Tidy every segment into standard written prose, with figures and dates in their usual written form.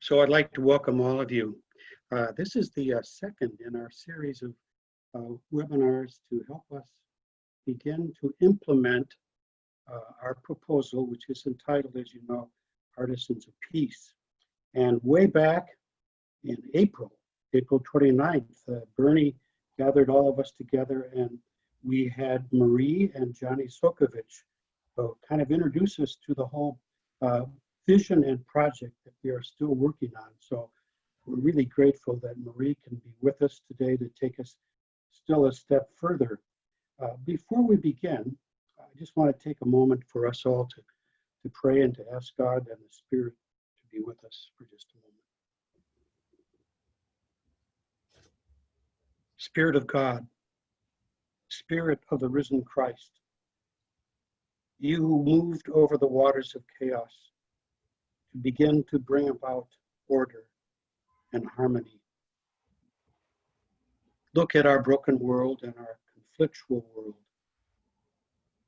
So I'd like to welcome all of you. This is the second in our series of webinars to help us begin to implement our proposal, which is entitled, as you know, Artisans of Peace. And way back in April 29th, Bernie gathered all of us together, and we had Marie and Johnny Sokovich kind of introduce us to the whole vision and project that we are still working on. So we're really grateful that Marie can be with us today to take us still a step further. Before we begin, I just want to take a moment for us all to pray and to ask God and the Spirit to be with us for just a moment. Spirit of God, Spirit of the risen Christ, you who moved over the waters of chaos to begin to bring about order and harmony. Look at our broken world and our conflictual world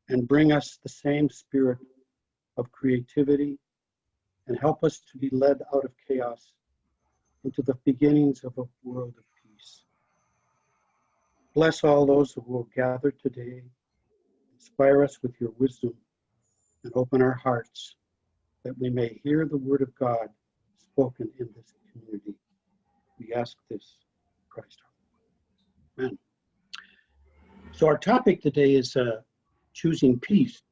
and bring us the same spirit of creativity and help us to be led out of chaos into the beginnings of a world of peace. Bless all those who will gather today. Inspire us with your wisdom and open our hearts that we may hear the word of God spoken in this community. We ask this in Christ. Amen. So our topic today is choosing peace,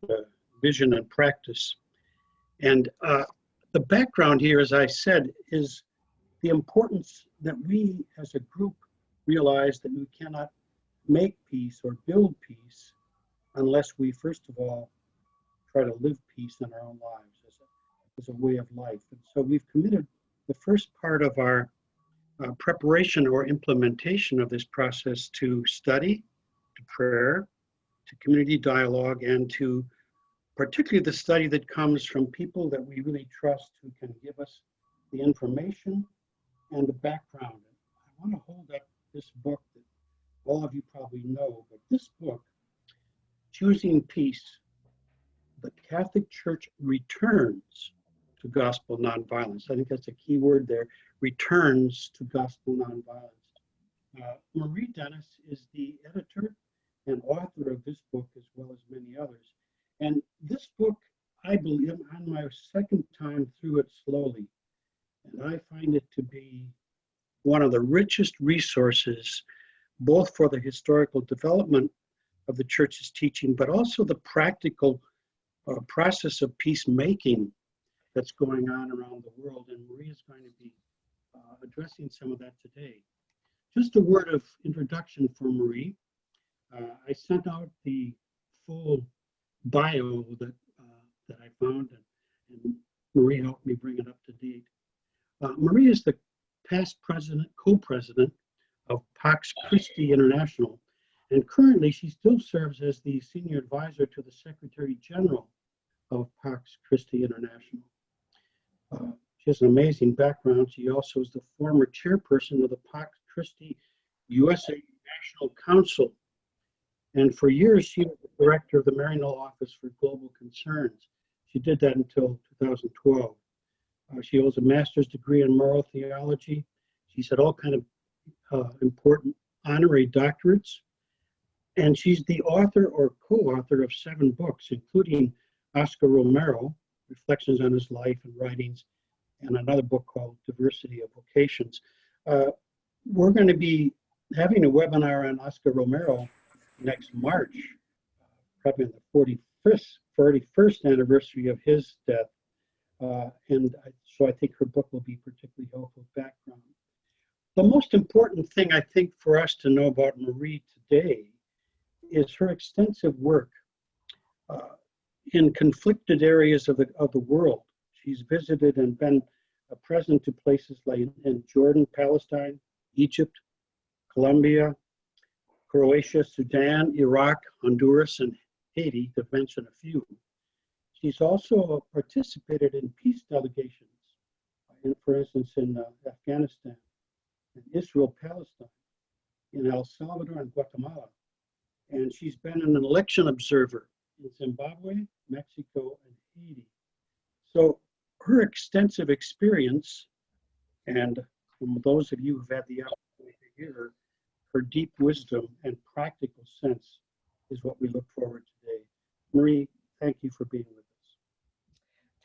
vision and practice. And the background here, as I said, is the importance that we as a group realize that we cannot make peace or build peace unless we first of all try to live peace in our own lives as a way of life. And so we've committed the first part of our preparation or implementation of this process to study, to prayer, to community dialogue, and to particularly the study that comes from people that we really trust who can give us the information and the background. I want to hold up this book that all of you probably know, but this book, Choosing Peace, the Catholic Church Returns to Gospel Nonviolence. I think that's a key word there, returns to Gospel Nonviolence. Marie Dennis is the editor and author of this book, as well as many others. And this book, I believe, on my second time through it slowly, and I find it to be one of the richest resources, both for the historical development of the church's teaching, but also the practical process of peacemaking that's going on around the world. And Marie is going to be addressing some of that today. Just a word of introduction for Marie. I sent out the full bio that I found, and Marie helped me bring it up to date. Marie is the past president, co-president of Pax Christi International, and currently she still serves as the senior advisor to the Secretary General of Pax Christi International. She has an amazing background. She also is the former chairperson of the Pax Christi USA National Council. And for years, she was the director of the Maryknoll Office for Global Concerns. She did that until 2012. She holds a master's degree in moral theology. She's had all kind of important honorary doctorates. And she's the author or co-author of 7 books, including Oscar Romero, Reflections on His Life and Writings, and another book called Diversity of Vocations. We're going to be having a webinar on Oscar Romero next March, probably on the 41st anniversary of his death. So I think her book will be particularly helpful background. The most important thing I think for us to know about Marie today is her extensive work in conflicted areas of the world. She's visited and been present to places like in Jordan, Palestine, Egypt, Colombia, Croatia, Sudan, Iraq, Honduras, and Haiti, to mention a few. She's also participated in peace delegations, for instance, in Afghanistan, in Israel, Palestine, in El Salvador and Guatemala. And she's been an election observer in Zimbabwe, Mexico, and Haiti. So her extensive experience And from those of you who've had the opportunity to hear, her deep wisdom and practical sense is what we look forward to today. Marie, thank you for being with us.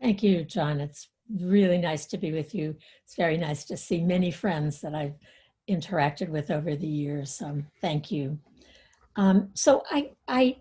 Thank you, John. It's really nice to be with you. It's very nice to see many friends that I've interacted with over the years. Thank you. So I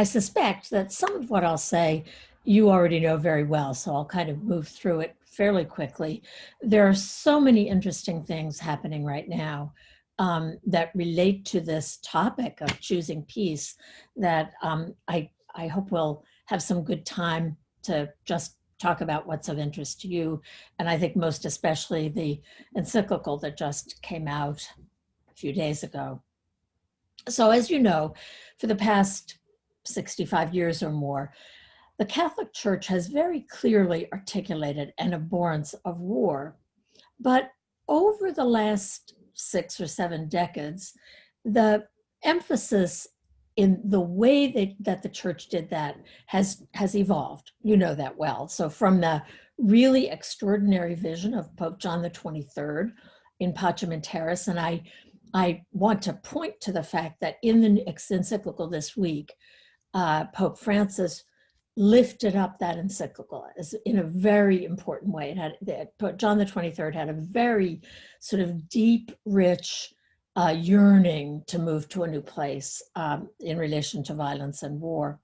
suspect that some of what I'll say you already know very well, so I'll kind of move through it fairly quickly. There are so many interesting things happening right now that relate to this topic of choosing peace that I hope we'll have some good time to just talk about what's of interest to you. And I think most especially the encyclical that just came out a few days ago. So as you know, for the past 65 years or more, the Catholic Church has very clearly articulated an abhorrence of war. But over the last 6 or 7 decades, the emphasis in the way that the church did that has evolved. You know that well. So from the really extraordinary vision of Pope John the 23rd in Pacem in Terris, and I want to point to the fact that in the encyclical this week, Pope Francis lifted up that encyclical as in a very important way. John the 23rd had a very sort of deep, rich yearning to move to a new place in relation to violence and war.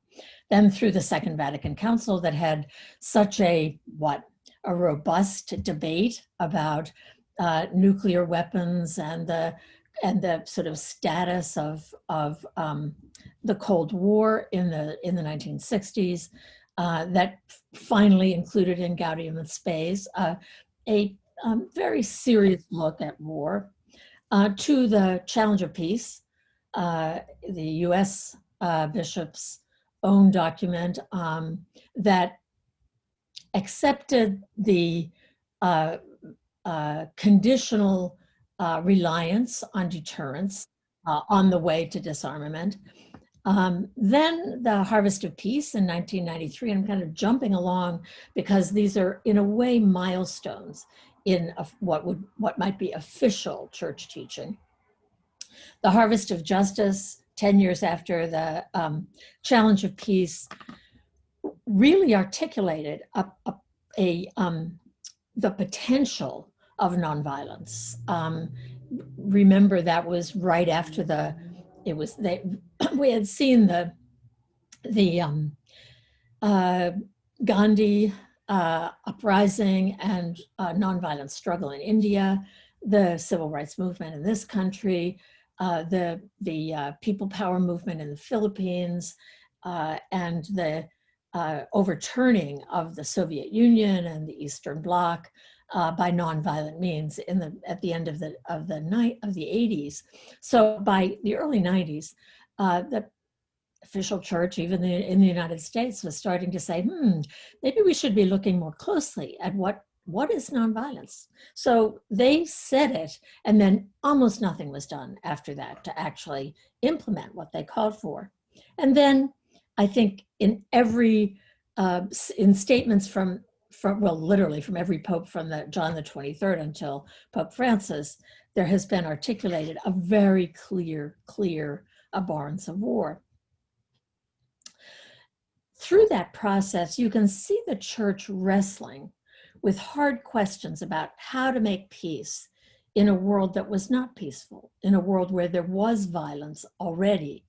Then through the Second Vatican Council that had such a robust debate about nuclear weapons and the sort of status of the Cold War in the 1960s, that finally included in Gaudium et Spes a very serious look at war, to the challenge of peace, the U.S. Bishop's own document that accepted the conditional reliance on deterrence on the way to disarmament. Then the Harvest of Peace in 1993, I'm kind of jumping along because these are in a way milestones in what might be official church teaching. The Harvest of Justice, 10 years after the Challenge of Peace, really articulated the potential of nonviolence. Remember that was right after we had seen the Gandhi uprising and nonviolent struggle in India, the civil rights movement in this country, the people power movement in the Philippines, and the overturning of the Soviet Union and the Eastern Bloc by nonviolent means at the end of the 80s. So by the early 90s, the official church, even in the United States, was starting to say, maybe we should be looking more closely at what is nonviolence. So they said it, and then almost nothing was done after that to actually implement what they called for. And then I think in statements from literally from every pope from John the 23rd until Pope Francis, there has been articulated a very clear abhorrence of war. Through that process, you can see the church wrestling with hard questions about how to make peace in a world that was not peaceful, in a world where there was violence already,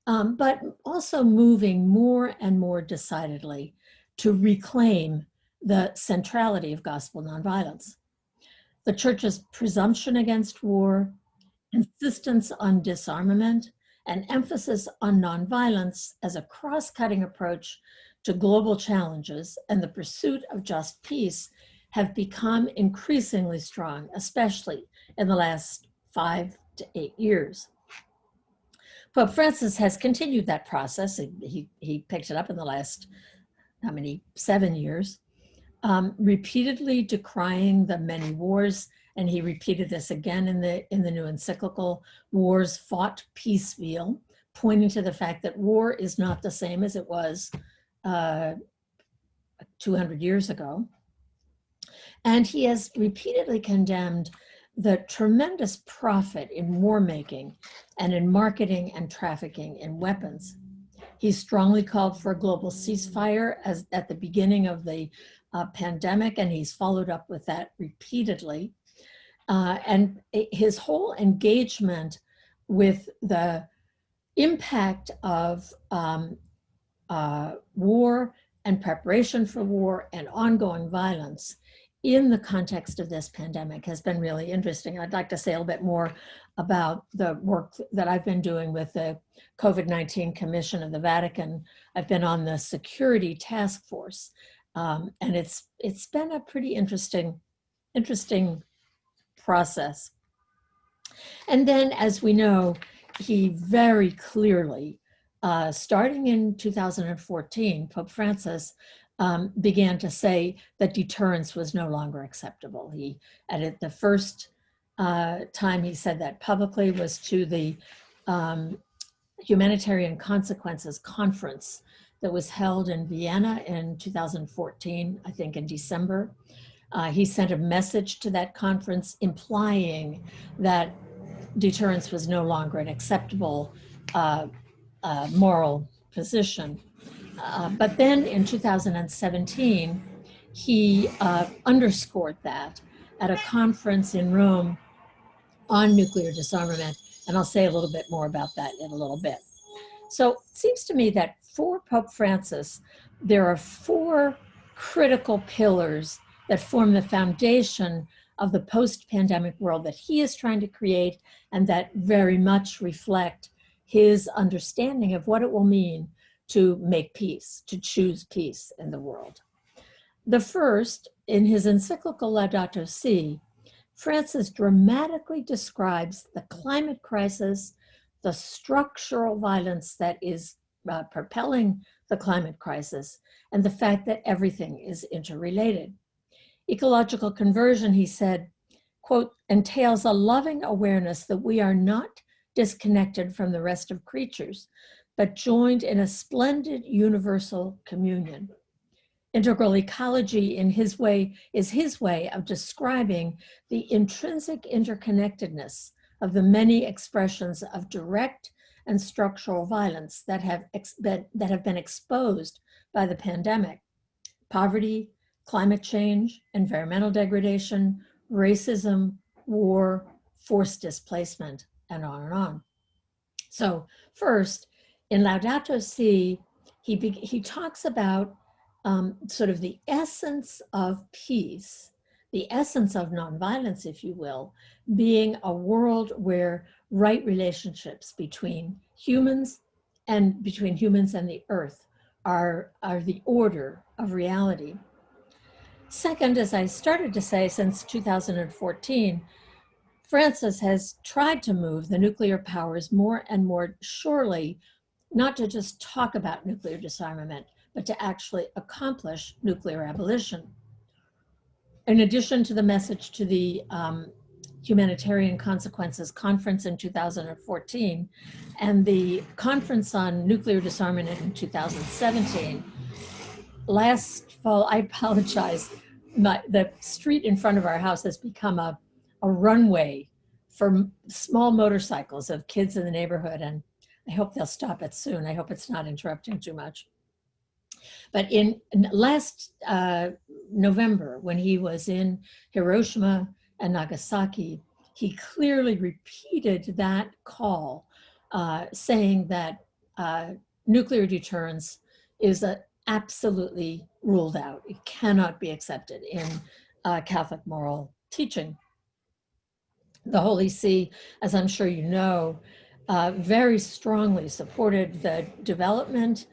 but also moving more and more decidedly to reclaim the centrality of gospel nonviolence. The church's presumption against war, insistence on disarmament, and emphasis on nonviolence as a cross-cutting approach to global challenges and the pursuit of just peace have become increasingly strong, especially in the last 5 to 8 years. Pope Francis has continued that process. He picked it up in the last, 7 years, repeatedly decrying the many wars, and he repeated this again in the new encyclical, Wars Fought Piecemeal, pointing to the fact that war is not the same as it was 200 years ago. And he has repeatedly condemned the tremendous profit in war making and in marketing and trafficking in weapons. He strongly called for a global ceasefire at the beginning of the pandemic, and he's followed up with that repeatedly. And his whole engagement with the impact of war and preparation for war and ongoing violence in the context of this pandemic has been really interesting. I'd like to say a little bit more about the work that I've been doing with the COVID-19 Commission of the Vatican. I've been on the security task force, and it's been a pretty interesting process. And then, as we know, he very clearly, starting in 2014, Pope Francis began to say that deterrence was no longer acceptable. He, at the first time he said that publicly was to the Humanitarian Consequences Conference that was held in Vienna in 2014, I think in December. He sent a message to that conference implying that deterrence was no longer an acceptable moral position. But then in 2017, he underscored that at a conference in Rome on nuclear disarmament, and I'll say a little bit more about that in a little bit. So it seems to me that for Pope Francis, there are four critical pillars that form the foundation of the post-pandemic world that he is trying to create, and that very much reflect his understanding of what it will mean to make peace, to choose peace in the world. The first, in his encyclical Laudato Si', Francis dramatically describes the climate crisis, the structural violence that is propelling the climate crisis, and the fact that everything is interrelated. Ecological conversion, he said, quote, entails a loving awareness that we are not disconnected from the rest of creatures, but joined in a splendid universal communion. Integral ecology, in his way, is his way of describing the intrinsic interconnectedness of the many expressions of direct and structural violence that have been exposed by the pandemic: poverty, climate change, environmental degradation, racism, war, forced displacement, and on and on. So first, in Laudato Si', he talks about sort of the essence of peace, the essence of nonviolence, if you will, being a world where right relationships between humans and the earth are the order of reality. Second, as I started to say, since 2014, Francis has tried to move the nuclear powers more and more surely, not to just talk about nuclear disarmament, but to actually accomplish nuclear abolition. In addition to the message to the Humanitarian Consequences Conference in 2014 and the Conference on Nuclear Disarmament in 2017, last fall, I apologize, the street in front of our house has become a runway for small motorcycles of kids in the neighborhood, and I hope they'll stop it soon. I hope it's not interrupting too much. But in last November, when he was in Hiroshima and Nagasaki, he clearly repeated that call, saying that nuclear deterrence is absolutely ruled out. It cannot be accepted in Catholic moral teaching. The Holy See, as I'm sure you know, very strongly supported the development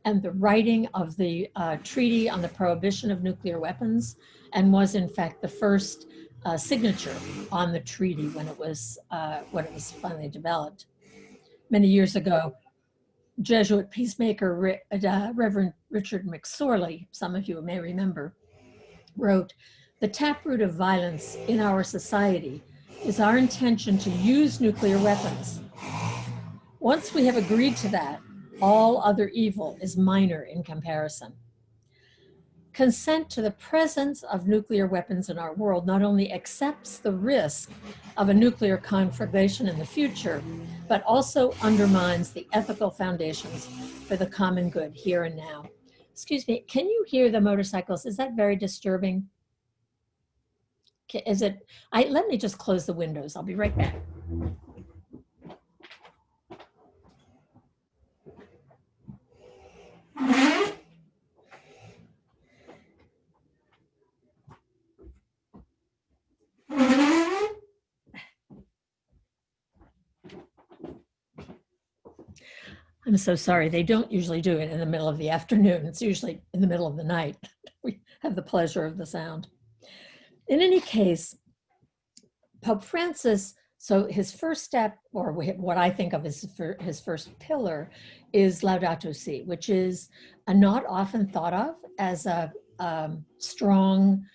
and the writing of the Treaty on the Prohibition of Nuclear Weapons, and was in fact the first signature on the treaty when it was finally developed. Many years ago, Jesuit peacemaker Reverend Richard McSorley, some of you may remember, wrote, "The taproot of violence in our society is our intention to use nuclear weapons. Once we have agreed to that, all other evil is minor in comparison." consent to the presence of nuclear weapons in our world not only accepts the risk of a nuclear conflagration in the future, but also undermines the ethical foundations for the common good here and now. Excuse me, can you hear the motorcycles? Is that very disturbing? Is it? Let me just close the windows. I'll be right back. I'm so sorry. They don't usually do it in the middle of the afternoon. It's usually in the middle of the night. We have the pleasure of the sound. In any case, Pope Francis, so his first step, or what I think of as his first pillar, is Laudato Si, which is not often thought of as a strong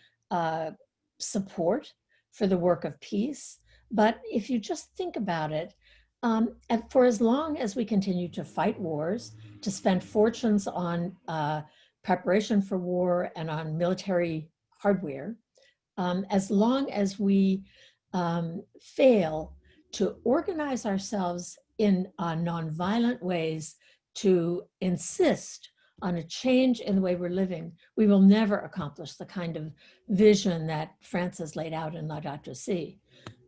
support for the work of peace. But if you just think about it, and for as long as we continue to fight wars, to spend fortunes on preparation for war and on military hardware, as long as we fail to organize ourselves in nonviolent ways to insist on a change in the way we're living, we will never accomplish the kind of vision that Francis laid out in Laudato Si.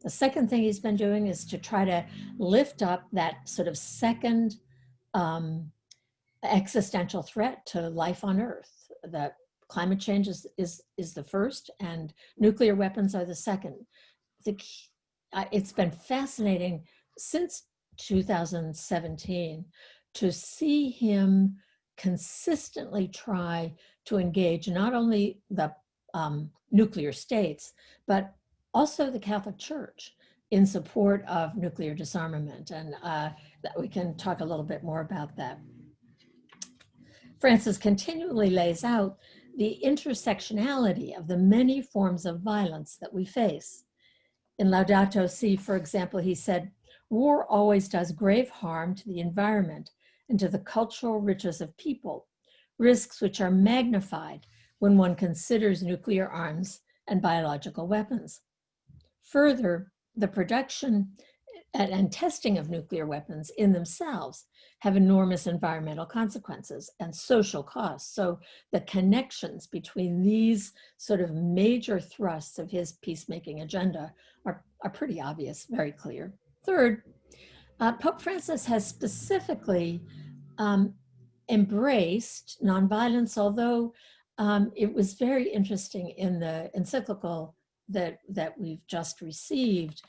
The second thing he's been doing is to try to lift up that sort of second existential threat to life on Earth. That climate change is the first, and nuclear weapons are the second. It's been fascinating since 2017 to see him consistently try to engage not only the nuclear states, but also the Catholic Church in support of nuclear disarmament. And we can talk a little bit more about that. Francis continually lays out the intersectionality of the many forms of violence that we face. In Laudato Si, for example, he said, "War always does grave harm to the environment and to the cultural riches of people, risks which are magnified when one considers nuclear arms and biological weapons. Further, the production and testing of nuclear weapons in themselves have enormous environmental consequences and social costs. So the connections between these sort of major thrusts of his peacemaking agenda are pretty obvious, very clear. Third, Pope Francis has specifically embraced nonviolence, although it was very interesting in the encyclical that we've just received,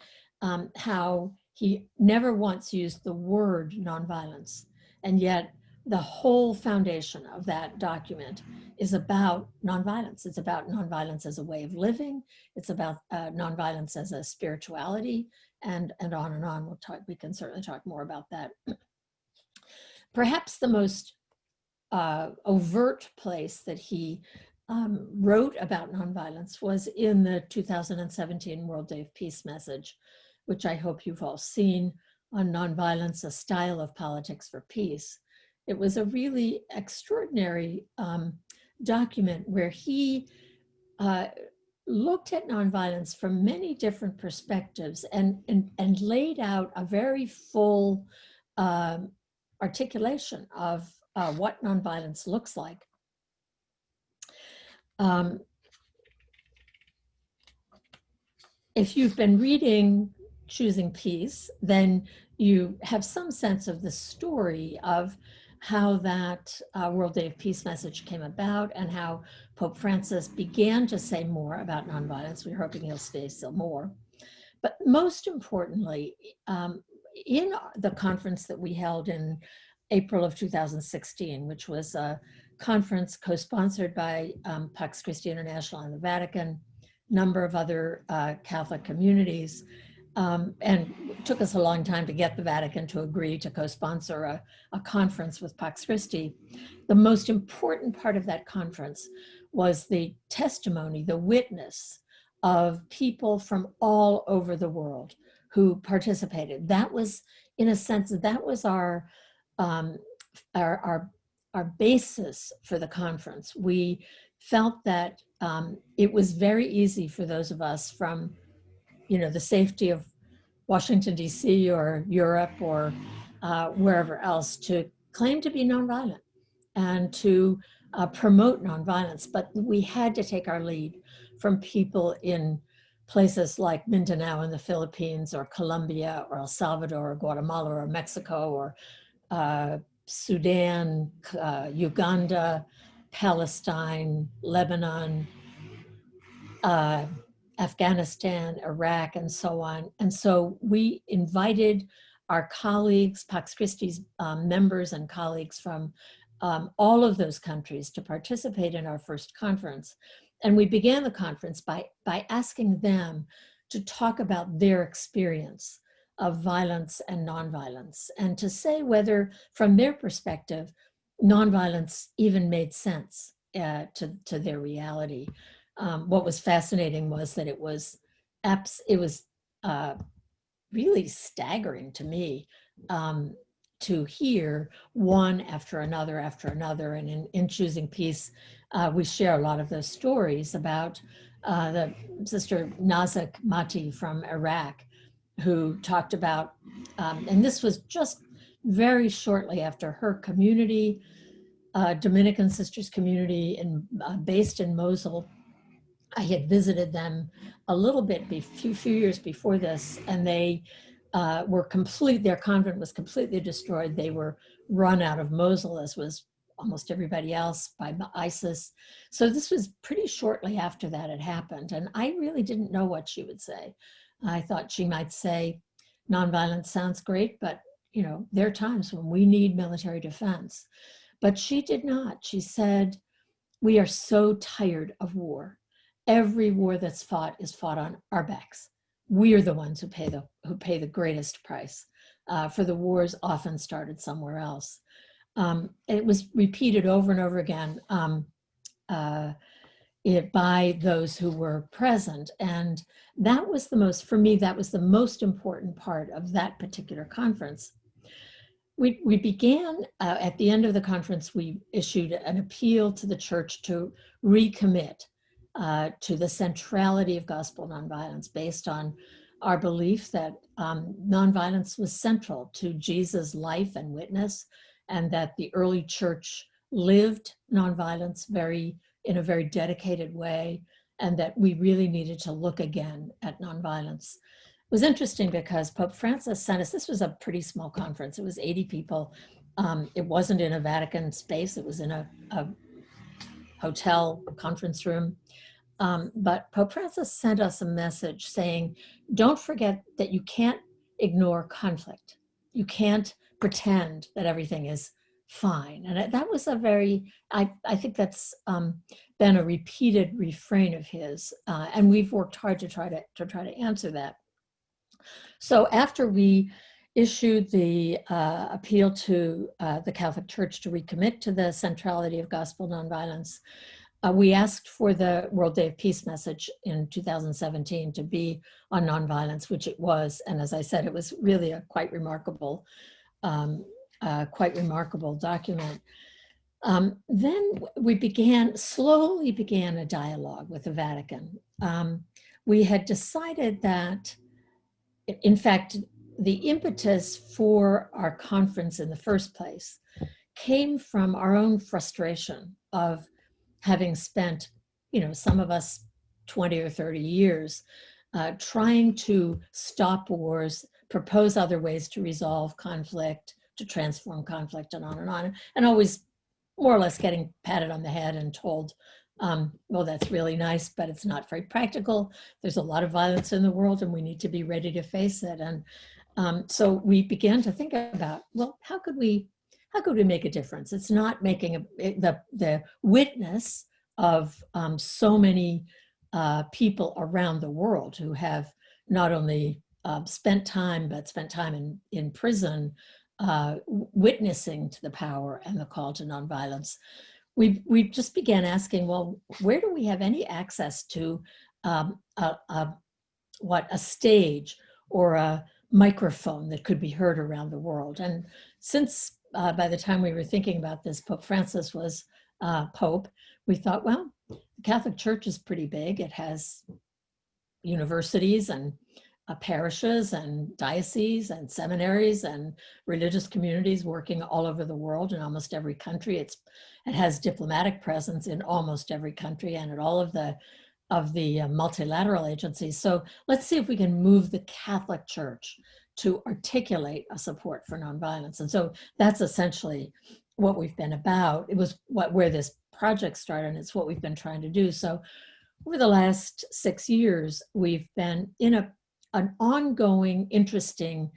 how he never once used the word nonviolence, and yet the whole foundation of that document is about nonviolence. It's about nonviolence as a way of living. It's about nonviolence as a spirituality, and on and on. We can certainly talk more about that. Perhaps the most overt place that he wrote about nonviolence was in the 2017 World Day of Peace message, which I hope you've all seen, on Nonviolence, a Style of Politics for Peace. It was a really extraordinary document where he looked at nonviolence from many different perspectives and laid out a very full articulation of what nonviolence looks like. If you've been reading Choosing Peace, then you have some sense of the story of how that World Day of Peace message came about and how Pope Francis began to say more about nonviolence. We're hoping he'll say still more. But most importantly, in the conference that we held in April of 2016, which was a conference co-sponsored by Pax Christi International and the Vatican, number of other Catholic communities, and it took us a long time to get the Vatican to agree to co-sponsor a conference with Pax Christi. The most important part of that conference was the testimony, the witness of people from all over the world who participated. That was, in a sense, that was our basis for the conference. We felt that it was very easy for those of us from, the safety of Washington, D.C. or Europe or wherever else to claim to be nonviolent and to promote nonviolence. But we had to take our lead from people in places like Mindanao in the Philippines or Colombia or El Salvador or Guatemala or Mexico or Sudan, Uganda, Palestine, Lebanon, Afghanistan, Iraq, and so on. And so we invited our colleagues, Pax Christi's members and colleagues from all of those countries to participate in our first conference. And we began the conference by asking them to talk about their experience of violence and nonviolence, and to say whether, from their perspective, nonviolence even made sense to their reality. What was fascinating was that it was really staggering to me to hear one after another. And in Choosing Peace, we share a lot of those stories about the sister Nazak Mati from Iraq, who talked about, and this was just very shortly after her community, Dominican Sisters community based in Mosul. I had visited them a little bit, few years before this, and they their convent was completely destroyed. They were run out of Mosul, as was almost everybody else, by ISIS. So this was pretty shortly after that had happened. And I really didn't know what she would say. I thought she might say, nonviolence sounds great, but there are times when we need military defense. But she did not. She said, we are so tired of war. Every war that's fought is fought on our backs. We are the ones who pay the greatest price for the wars often started somewhere else. It was repeated over and over again by those who were present. And that was for me, that was the most important part of that particular conference. We began, at the end of the conference, we issued an appeal to the church to recommit to the centrality of gospel nonviolence, based on our belief that nonviolence was central to Jesus' life and witness, and that the early church lived nonviolence in a very dedicated way, and that we really needed to look again at nonviolence. It was interesting because Pope Francis sent us, this was a pretty small conference, it was 80 people. It wasn't in a Vatican space, it was in a hotel conference room. But Pope Francis sent us a message saying, don't forget that you can't ignore conflict. You can't pretend that everything is fine. And that was I think that's been a repeated refrain of his. And we've worked hard to try to answer that. So after we issued the appeal to the Catholic Church to recommit to the centrality of gospel nonviolence, we asked for the World Day of Peace message in 2017 to be on nonviolence, which it was. And as I said, it was really a quite remarkable document. Then we slowly began a dialogue with the Vatican. We had decided that, in fact, the impetus for our conference in the first place came from our own frustration of having spent, some of us 20 or 30 years trying to stop wars, propose other ways to resolve conflict, to transform conflict, and on, and always more or less getting patted on the head and told, well, that's really nice, but it's not very practical. There's a lot of violence in the world and we need to be ready to face it. And so we began to think about, well, how could we make a difference? It's not making the witness of so many people around the world who have not only spent time in prison, witnessing to the power and the call to nonviolence. We just began asking, well, where do we have any access to a stage or a microphone that could be heard around the world? And since by the time we were thinking about this, Pope Francis was Pope, we thought, well, The Catholic Church is pretty big. It has universities and parishes and dioceses and seminaries and religious communities working all over the world in almost every country. It has diplomatic presence in almost every country and at all of the multilateral agencies. So let's see if we can move the Catholic Church to articulate a support for nonviolence. And so that's essentially what we've been about. It was where this project started, and it's what we've been trying to do. So over the last 6 years, we've been in an ongoing, interesting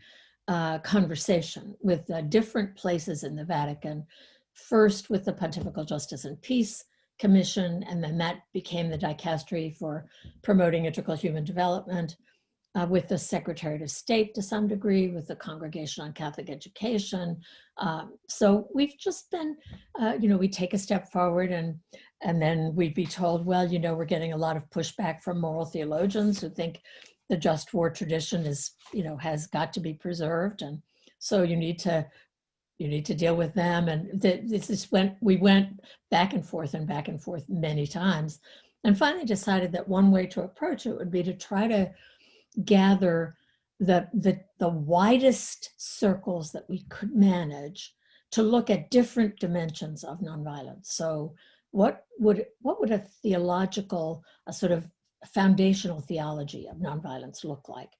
conversation with different places in the Vatican, first with the Pontifical Justice and Peace Commission, and then that became the dicastery for promoting integral human development, with the Secretary of State to some degree, with the Congregation on Catholic Education. So we've just been, we take a step forward and then we'd be told, well, we're getting a lot of pushback from moral theologians who think the just war tradition is, has got to be preserved. And so you need to deal with them. And we went back and forth many times, and finally decided that one way to approach it would be to try to gather the widest circles that we could manage to look at different dimensions of nonviolence. So what would a theological, a sort of foundational theology of nonviolence look like?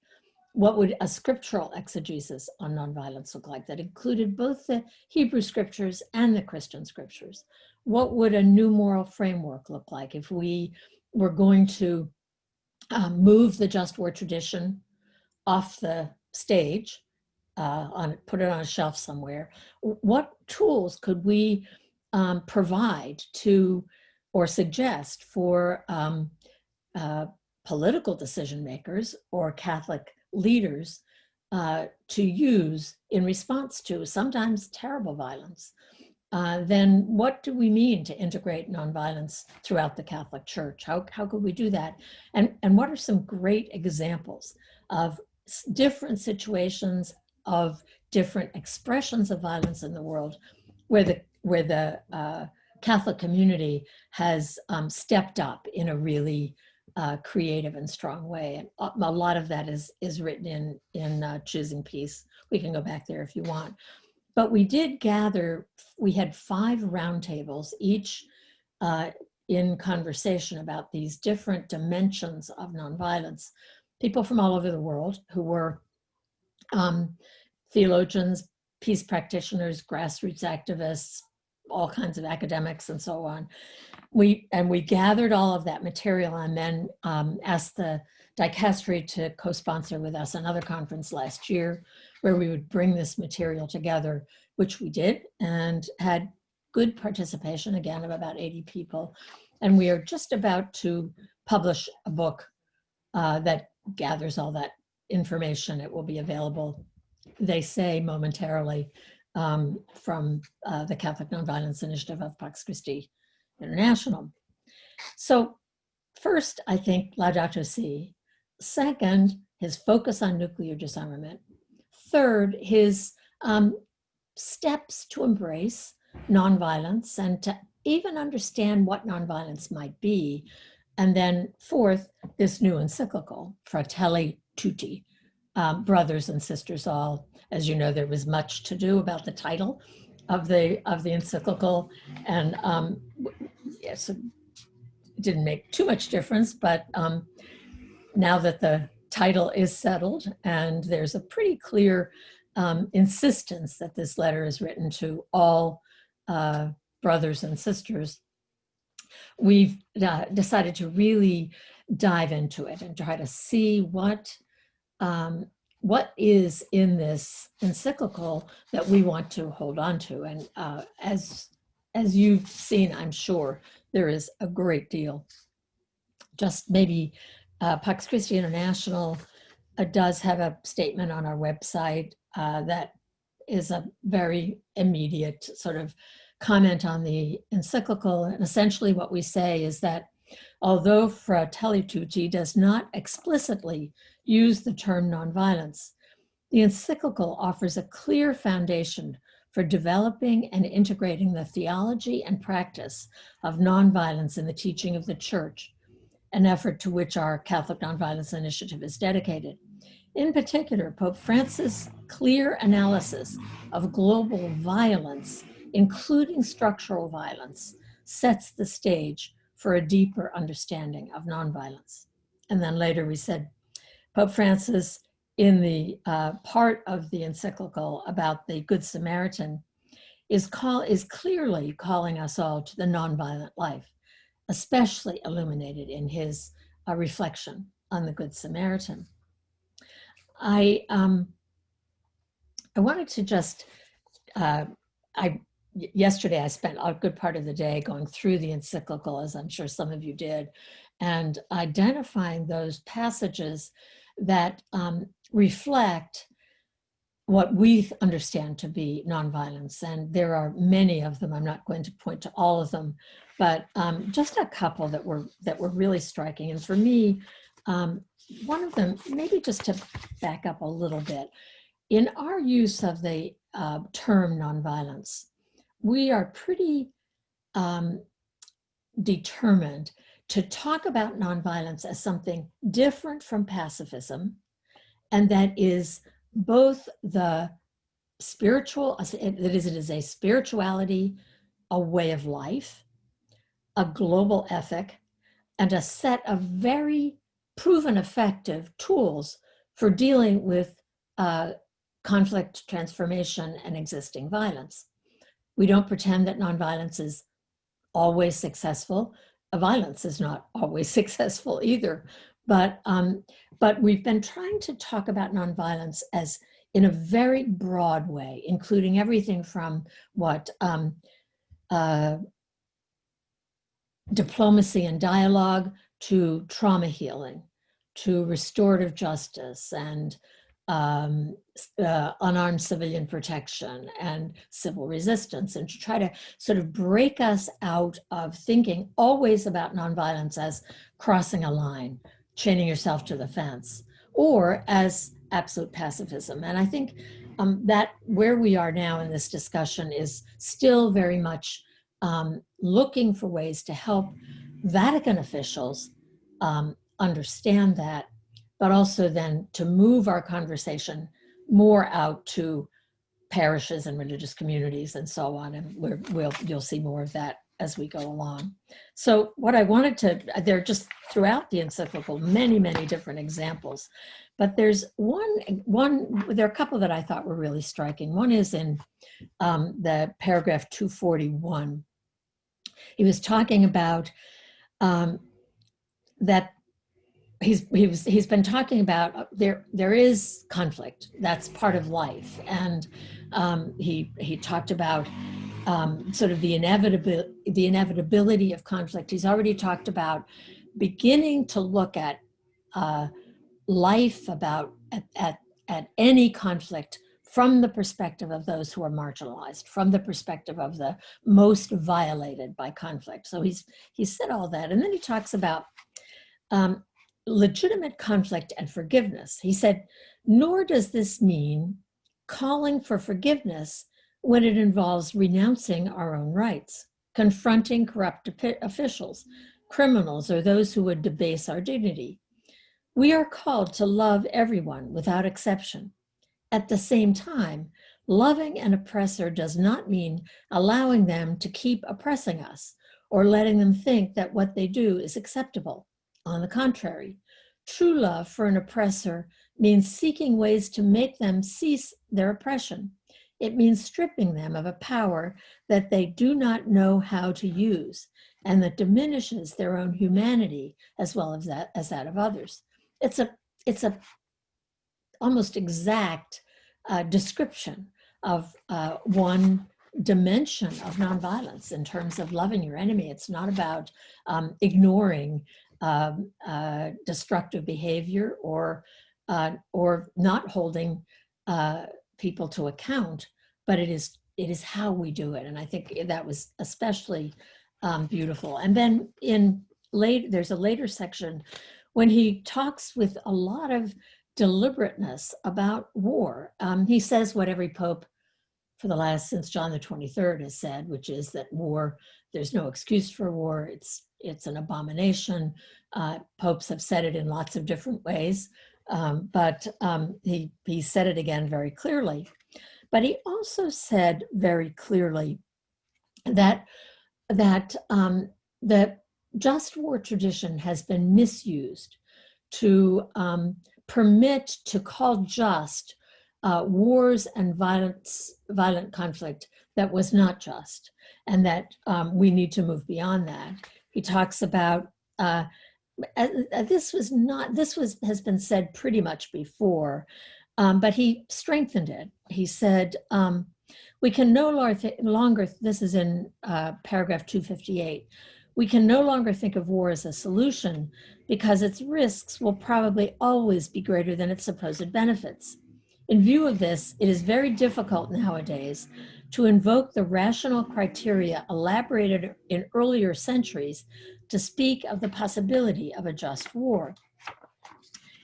What would a scriptural exegesis on nonviolence look like that included both the Hebrew scriptures and the Christian scriptures? What would a new moral framework look like if we were going to move the just war tradition off the stage, put it on a shelf somewhere? What tools could we provide to or suggest for political decision makers or Catholic leaders to use in response to sometimes terrible violence? Then what do we mean to integrate nonviolence throughout the Catholic Church? How could we do that? And what are some great examples of different situations, of different expressions of violence in the world where the Catholic community has stepped up in a really creative and strong way? And a lot of that is written in Choosing Peace. We can go back there if you want. But we did gather, we had 5 roundtables, each in conversation about these different dimensions of nonviolence. People from all over the world who were theologians, peace practitioners, grassroots activists, all kinds of academics and so on. We gathered all of that material and then asked the dicastery to co-sponsor with us another conference last year where we would bring this material together, which we did, and had good participation, again, of about 80 people. And we are just about to publish a book that gathers all that information. It will be available, they say, momentarily from the Catholic Nonviolence Initiative of Pax Christi International. So first, I think Laudato Si. Second, his focus on nuclear disarmament. Third, his steps to embrace nonviolence and to even understand what nonviolence might be. And then fourth, this new encyclical, Fratelli Tutti, brothers and sisters all. As you know, there was much to do about the title of the encyclical, and yes, it didn't make too much difference, but now that the title is settled and there's a pretty clear insistence that this letter is written to all brothers and sisters, we've decided to really dive into it and try to see what is in this encyclical that we want to hold on to. And as you've seen, I'm sure there is a great deal. Just maybe Pax Christi International does have a statement on our website that is a very immediate sort of comment on the encyclical. And essentially what we say is that although Fratelli Tutti does not explicitly use the term nonviolence, the encyclical offers a clear foundation for developing and integrating the theology and practice of nonviolence in the teaching of the Church, an effort to which our Catholic Nonviolence Initiative is dedicated. In particular, Pope Francis' clear analysis of global violence, including structural violence, sets the stage for a deeper understanding of nonviolence. And then later we said, Pope Francis, in the part of the encyclical about the Good Samaritan, is clearly calling us all to the nonviolent life, especially illuminated in his reflection on the Good Samaritan. I wanted to just, yesterday I spent a good part of the day going through the encyclical, as I'm sure some of you did, and identifying those passages that reflect what we understand to be nonviolence. And there are many of them. I'm not going to point to all of them, but just a couple that were really striking. And for me, one of them, maybe just to back up a little bit, in our use of the term nonviolence, we are pretty determined to talk about nonviolence as something different from pacifism, and that is both the spiritual, that is, it is a spirituality, a way of life, a global ethic, and a set of very proven effective tools for dealing with conflict, transformation, and existing violence. We don't pretend that nonviolence is always successful. Violence is not always successful either. But we've been trying to talk about nonviolence as in a very broad way, including everything from what diplomacy and dialogue to trauma healing, to restorative justice and unarmed civilian protection and civil resistance, and to try to sort of break us out of thinking always about nonviolence as crossing a line, chaining yourself to the fence, or as absolute pacifism. And I think that where we are now in this discussion is still very much looking for ways to help Vatican officials understand that, but also then to move our conversation more out to parishes and religious communities and so on. And you'll see more of that as we go along. So what I wanted to, there are just throughout the encyclical, many, many different examples, but there's there are a couple that I thought were really striking. One is in the paragraph 241. He was talking about that he's been talking about there is conflict, that's part of life, and he talked about sort of the inevitability of conflict. He's already talked about beginning to look at life at any conflict from the perspective of those who are marginalized, from the perspective of the most violated by conflict. So he said all that, and then he talks about legitimate conflict and forgiveness. He said, nor does this mean calling for forgiveness when it involves renouncing our own rights, confronting corrupt officials, criminals, or those who would debase our dignity. We are called to love everyone without exception. At the same time, loving an oppressor does not mean allowing them to keep oppressing us or letting them think that what they do is acceptable. On the contrary, true love for an oppressor means seeking ways to make them cease their oppression. It means stripping them of a power that they do not know how to use and that diminishes their own humanity as well as that of others. It's a almost exact description of one dimension of nonviolence in terms of loving your enemy. It's not about ignoring destructive behavior or not holding people to account, but it is how we do it. And I think that was especially beautiful. And then there's a later section when he talks with a lot of deliberateness about war. He says what every pope for the last, since John the 23rd has said, which is that war, there's no excuse for war. It's an abomination. Popes have said it in lots of different ways, but he said it again very clearly. But he also said very clearly that the just war tradition has been misused to permit, to call just wars and violent conflict that was not just, and that we need to move beyond that. He talks about this has been said pretty much before, but he strengthened it. He said, we can no longer, this is in paragraph 258, we can no longer think of war as a solution because its risks will probably always be greater than its supposed benefits. In view of this, it is very difficult nowadays to invoke the rational criteria elaborated in earlier centuries to speak of the possibility of a just war.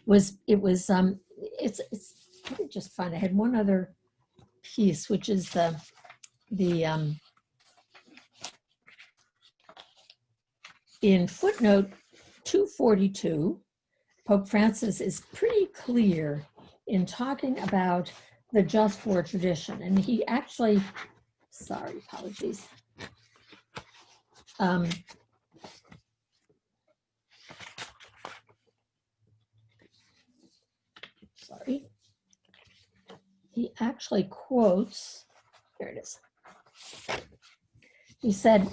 Let me just find, I had one other piece, which is in footnote 242, Pope Francis is pretty clear in talking about the just war tradition. And he actually, sorry, apologies. Sorry. He actually quotes, here it is. He said,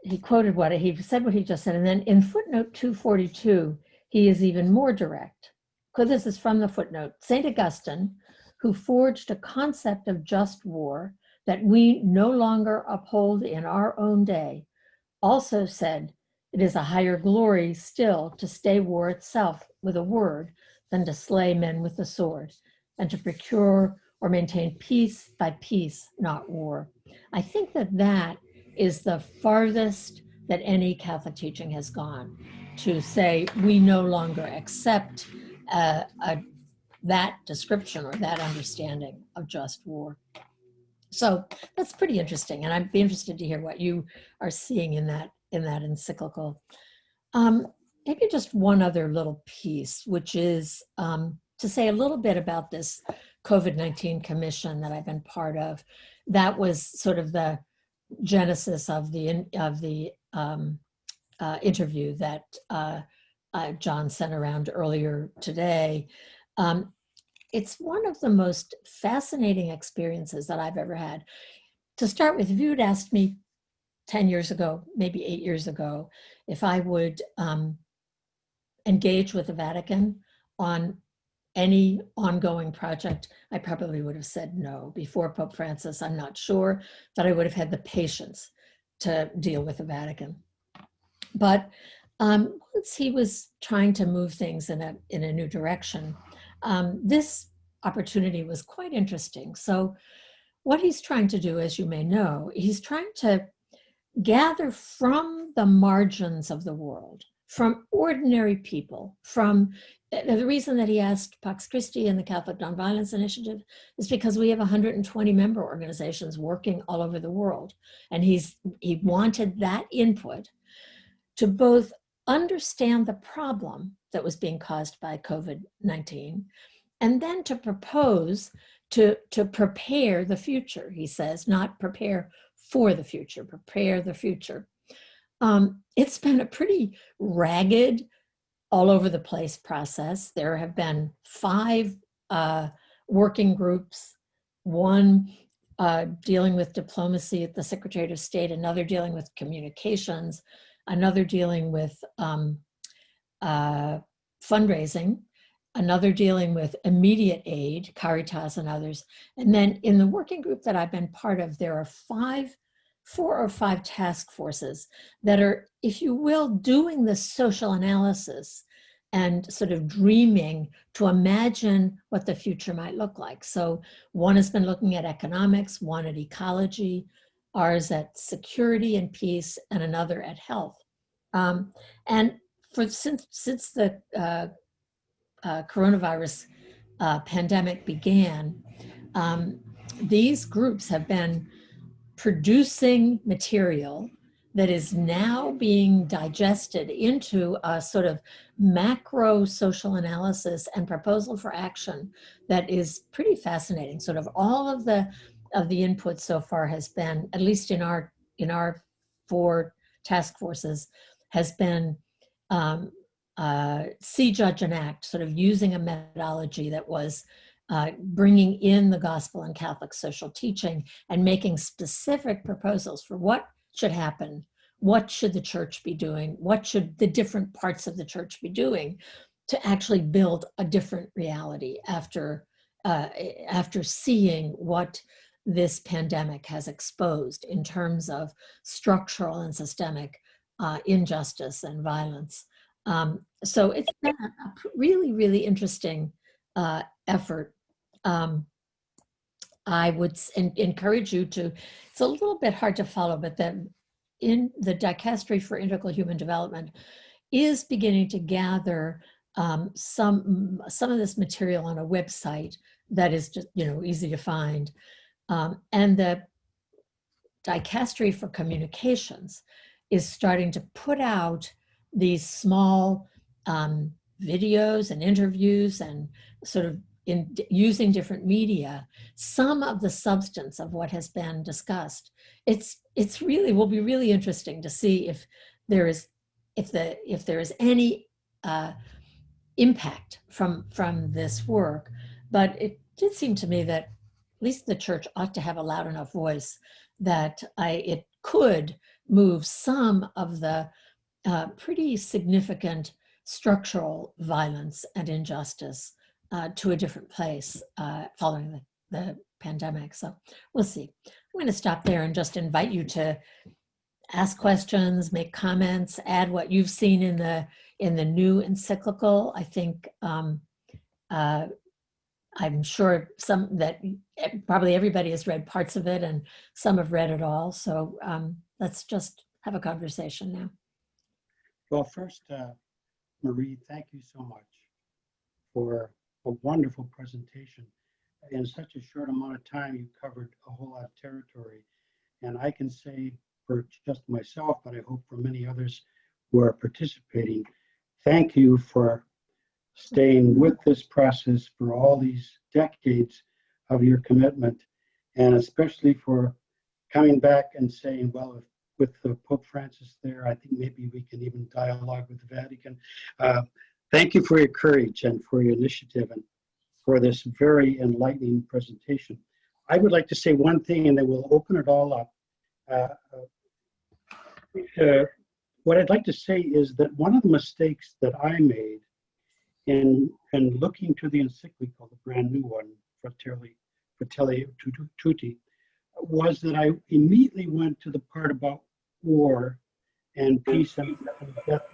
he quoted what he said, what he just said. And then in footnote 242, he is even more direct. Because this is from the footnote. St. Augustine, who forged a concept of just war that we no longer uphold in our own day, also said, it is a higher glory still to stay war itself with a word than to slay men with the sword, and to procure or maintain peace by peace, not war. I think that that is the farthest that any Catholic teaching has gone, to say we no longer accept that description or that understanding of just war. So that's pretty interesting, and I'd be interested to hear what you are seeing in that encyclical. Maybe just one other little piece, which is to say a little bit about this COVID-19 commission that I've been part of. That was sort of the genesis of the interview that John sent around earlier today. It's one of the most fascinating experiences that I've ever had. To start with, if you had asked me 10 years ago, maybe 8 years ago, if I would engage with the Vatican on any ongoing project, I probably would have said no. Before Pope Francis, I'm not sure that I would have had the patience to deal with the Vatican. But once he was trying to move things in a new direction, this opportunity was quite interesting. So what he's trying to do, as you may know, he's trying to gather from the margins of the world, from ordinary people, from the reason that he asked Pax Christi and the Catholic Nonviolence Initiative is because we have 120 member organizations working all over the world. And he wanted that input to both understand the problem that was being caused by COVID-19, and then to propose to prepare the future. He says, not prepare for the future, prepare the future. It's been a pretty ragged, all over the place process. There have been 5 working groups, one dealing with diplomacy at the Secretary of State, another dealing with communications, another dealing with fundraising, another dealing with immediate aid, Caritas and others. And then in the working group that I've been part of, there are 4 or 5 task forces that are, if you will, doing the social analysis and sort of dreaming to imagine what the future might look like. So one has been looking at economics, one at ecology, ours at security and peace, and another at health. And since the coronavirus pandemic began, these groups have been producing material that is now being digested into a sort of macro social analysis and proposal for action that is pretty fascinating. Sort of all of the input so far has been, at least in our 4 task forces, has been see, judge, and act, sort of using a methodology that was bringing in the gospel and Catholic social teaching and making specific proposals for what should happen, what should the church be doing, what should the different parts of the church be doing to actually build a different reality after seeing what this pandemic has exposed in terms of structural and systemic injustice and violence. So it's been a really, really interesting effort. I would encourage you to, it's a little bit hard to follow, but in the Dicastery for Integral Human Development is beginning to gather some of this material on a website that is just, easy to find. And the Dicastery for Communications is starting to put out these small videos and interviews and sort of using different media, some of the substance of what has been discussed. It's really, will be really interesting to see if there is any impact from this work. But it did seem to me that at least the church ought to have a loud enough voice that it could move some of the pretty significant structural violence and injustice to a different place following the pandemic. So we'll see. I'm going to stop there and just invite you to ask questions, make comments, add what you've seen in the new encyclical. I think I'm sure probably everybody has read parts of it and some have read it all. So let's just have a conversation now. Well, first, Marie, thank you so much for a wonderful presentation. In such a short amount of time, you covered a whole lot of territory. And I can say for just myself, but I hope for many others who are participating, thank you for staying with this process for all these decades of your commitment, and especially for coming back and saying, well, with Pope Francis there, I think maybe we can even dialogue with the Vatican. Thank you for your courage and for your initiative and for this very enlightening presentation. I would like to say one thing and then we'll open it all up. What I'd like to say is that one of the mistakes that I made in looking to the encyclical, the brand new one, Fratelli Tutti, was that I immediately went to the part about war and peace and death.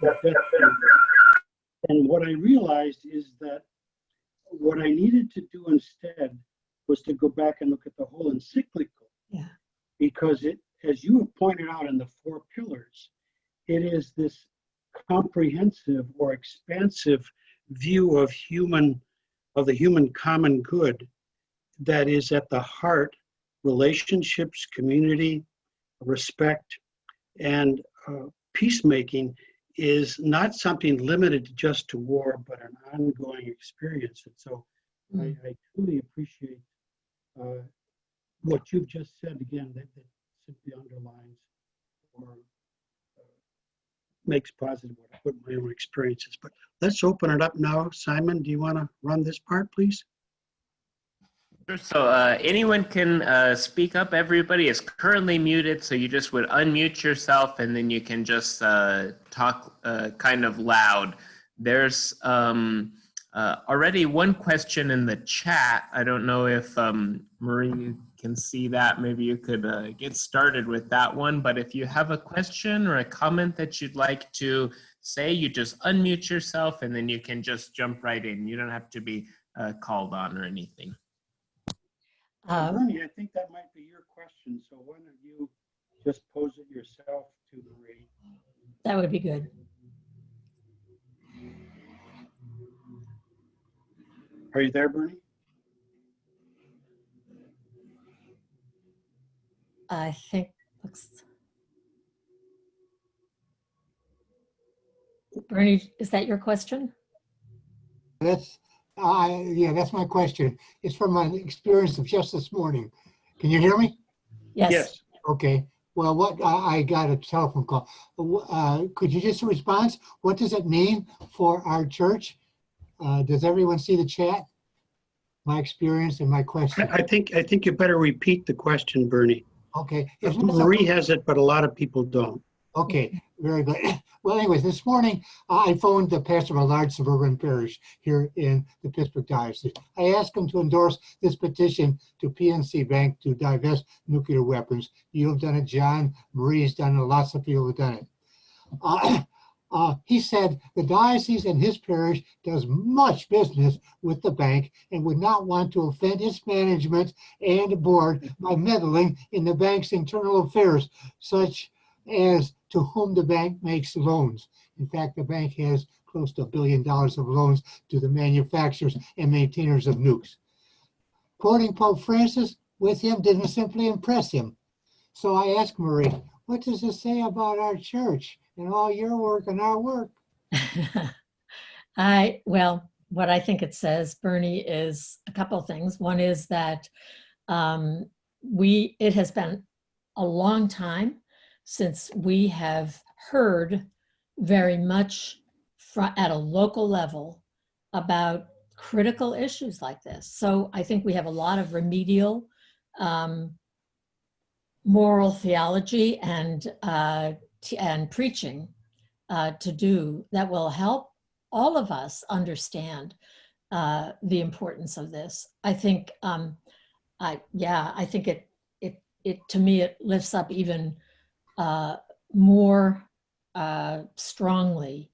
And what I realized is that what I needed to do instead was to go back and look at the whole encyclical. Yeah. Because it, as you have pointed out in the 4 pillars, it is this comprehensive or expansive view of the human common good that is at the heart: relationships, community, respect, and peacemaking is not something limited just to war, but an ongoing experience. And so I truly appreciate what you've just said again, that simply underlines or makes positive what my own experience is. But let's open it up now. Simon, do you want to run this part, please? Sure. So anyone can speak up. Everybody is currently muted, so you just would unmute yourself and then you can just talk kind of loud. There's already one question in the chat. I don't know if Marie can see that. Maybe you could get started with that one. But if you have a question or a comment that you'd like to say, you just unmute yourself and then you can just jump right in. You don't have to be called on or anything. Bernie, I think that might be your question. So why don't you just pose it yourself to Marie? That would be good. Are you there, Bernie? I think, Bernie, is that your question? That's, yeah, that's my question. It's from an experience of just this morning. Can you hear me? Yes. Okay. Well, I got a telephone call. Could you just respond? What does it mean for our church? Does everyone see the chat? My experience and my question. I think you better repeat the question, Bernie. Okay. Marie has it, but a lot of people don't. Okay, very good. Well, anyways, this morning I phoned the pastor of a large suburban parish here in the Pittsburgh Diocese. I asked him to endorse this petition to PNC Bank to divest nuclear weapons. You have done it, John. Marie's done it. Lots of people have done it. He said the diocese and his parish does much business with the bank and would not want to offend its management and board by meddling in the bank's internal affairs, such as to whom the bank makes loans. In fact, the bank has close to $1 billion of loans to the manufacturers and maintainers of nukes. Quoting Pope Francis, with him didn't simply impress him. So I asked Marie, what does it say about our church and all your work and our work? Well, what I think it says, Bernie, is a couple of things. One is that it has been a long time since we have heard very much at a local level about critical issues like this. So I think we have a lot of remedial moral theology and preaching to do that will help all of us understand the importance of this. I think, I think it to me it lifts up even more strongly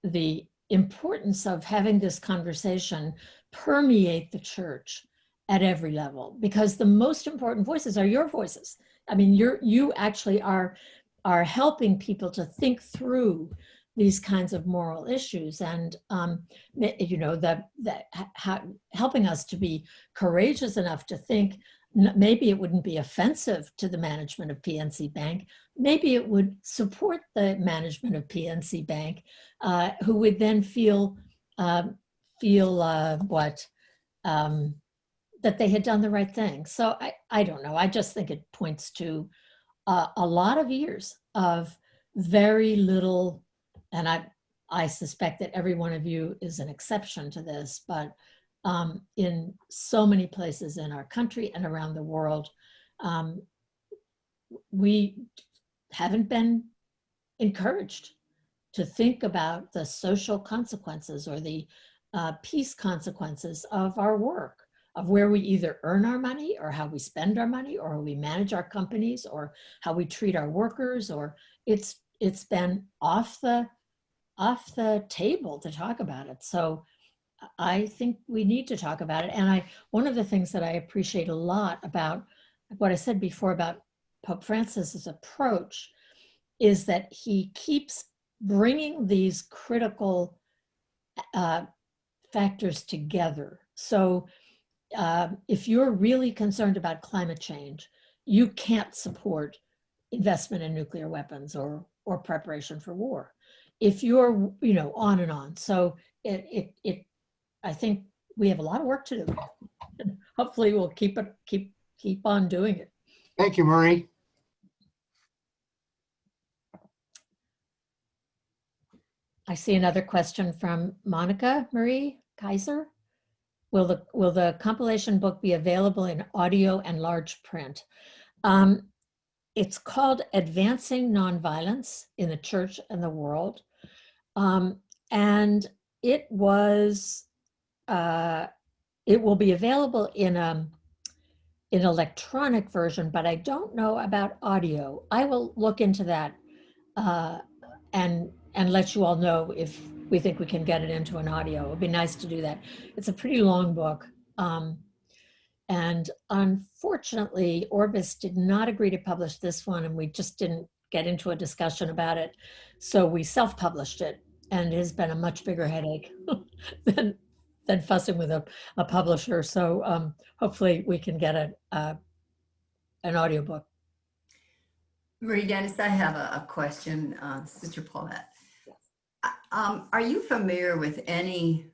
the importance of having this conversation permeate the church at every level, because the most important voices are your voices. I mean, you actually are helping people to think through these kinds of moral issues, and helping us to be courageous enough to think maybe it wouldn't be offensive to the management of PNC Bank. Maybe it would support the management of PNC Bank, who would then feel that they had done the right thing. So I don't know. I just think it points to a lot of years of very little, and I suspect that every one of you is an exception to this, but in so many places in our country and around the world, we haven't been encouraged to think about the social consequences or the peace consequences of our work, of where we either earn our money or how we spend our money or how we manage our companies or how we treat our workers, or it's been off the table to talk about it. So I think we need to talk about it. And one of the things that I appreciate a lot about what I said before about Pope Francis's approach is that he keeps bringing these critical factors together. So if you're really concerned about climate change, you can't support investment in nuclear weapons or preparation for war. If you're, on and on. So I think we have a lot of work to do. And hopefully we'll keep on doing it. Thank you, Marie. I see another question from Monica Marie Kaiser. Will the compilation book be available in audio and large print? It's called Advancing Nonviolence in the Church and the World. And it will be available in an electronic version, but I don't know about audio. I will look into that and let you all know if we think we can get it into an audio. It would be nice to do that. It's a pretty long book. And unfortunately, Orbis did not agree to publish this one, and we just didn't get into a discussion about it. So we self-published it, and it has been a much bigger headache than than fussing with a publisher. So hopefully we can get an audiobook. Marie Dennis, I have a question, Sister Paulette. Are you familiar with any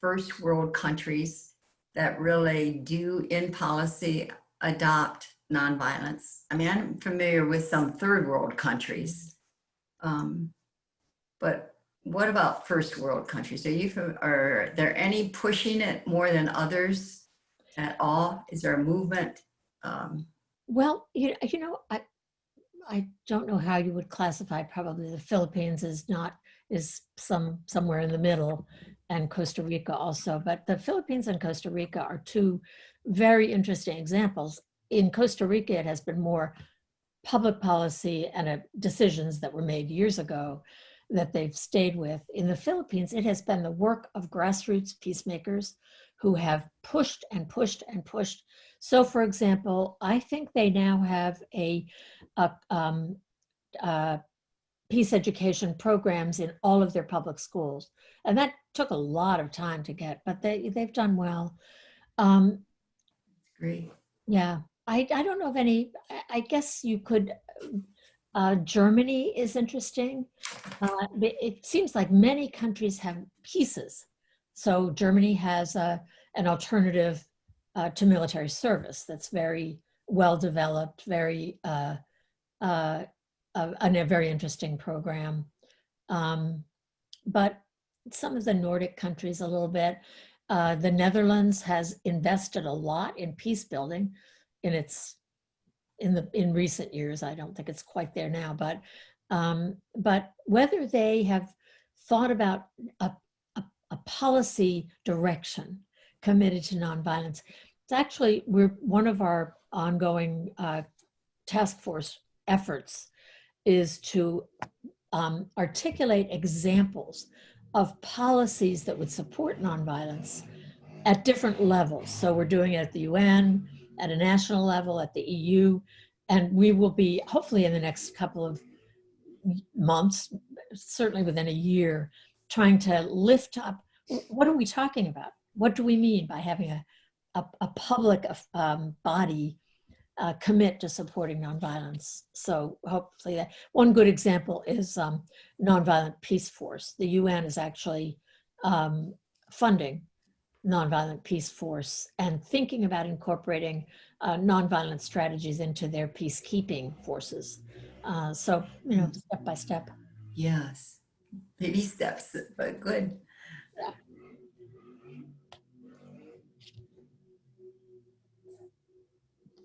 first world countries that really do in policy adopt nonviolence? I mean, I'm familiar with some third world countries, but what about first world countries? Are there any pushing it more than others at all? Is there a movement? Well, I don't know how you would classify. Probably the Philippines is somewhere in the middle, and Costa Rica also. But the Philippines and Costa Rica are two very interesting examples. In Costa Rica, it has been more public policy and decisions that were made years ago that they've stayed with. In the Philippines, it has been the work of grassroots peacemakers who have pushed and pushed and pushed. So, for example, I think they now have a peace education programs in all of their public schools, and that took a lot of time to get, but they've done well. Great. Yeah, I don't know of any. I guess you could. Germany is interesting. It seems like many countries have pieces. So Germany has an alternative to military service that's very well developed, very a very interesting program. But some of the Nordic countries a little bit. The Netherlands has invested a lot in peace building in recent years. I don't think it's quite there now, but whether they have thought about a policy direction committed to nonviolence, it's actually one of our ongoing task force efforts is to articulate examples of policies that would support nonviolence at different levels. So we're doing it at the UN, at a national level, at the EU, and we will be, hopefully in the next couple of months, certainly within a year, trying to lift up, what are we talking about? What do we mean by having a public body commit to supporting nonviolence? So hopefully that, one good example is Nonviolent Peace Force. The UN is actually funding Nonviolent Peace Force and thinking about incorporating nonviolent strategies into their peacekeeping forces. So, step by step. Yes, baby steps, but good.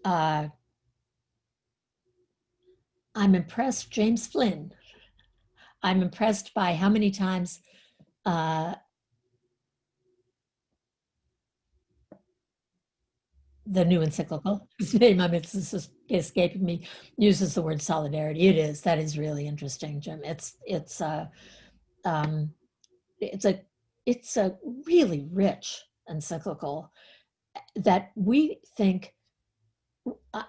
I'm impressed, James Flynn. I'm impressed by how many times the new encyclical, his name, it's escaping me, uses the word solidarity. That is really interesting, Jim. It's a really rich encyclical that we think,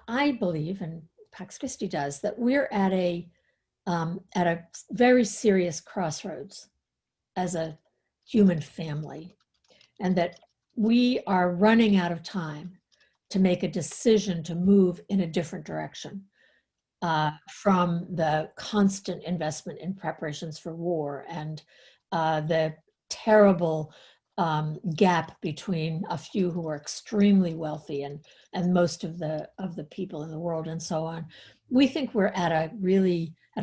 I believe, and Pax Christi does, that we're at a very serious crossroads as a human family, and that we are running out of time to make a decision to move in a different direction from the constant investment in preparations for war and the terrible gap between a few who are extremely wealthy and most of the people in the world and so on. We think we're at a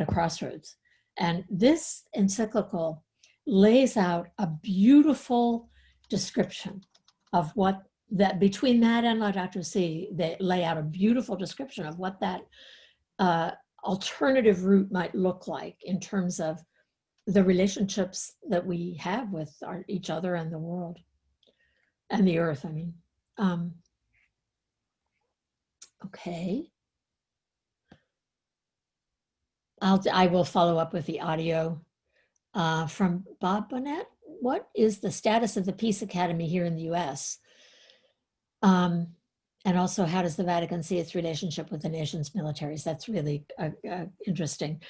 crossroads. And this encyclical lays out a beautiful description of what that, between that and Laudato Si, they lay out a beautiful description of what that alternative route might look like in terms of the relationships that we have with each other and the world and the earth, I mean. Okay. I will follow up with the audio from Bob Bonnet. What is the status of the Peace Academy here in the US? And also, how does the Vatican see its relationship with the nation's militaries? That's really interesting.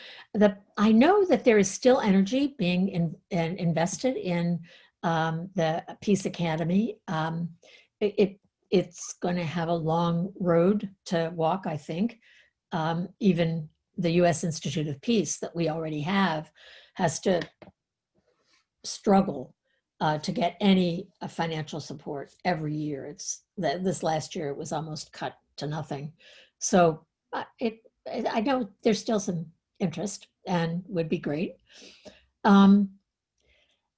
I know that there is still energy being invested in the Peace Academy. It's going to have a long road to walk, I think. Even the U.S. Institute of Peace that we already have has to struggle to get any financial support every year. It's this last year it was almost cut to nothing. So I know there's still some interest and would be great.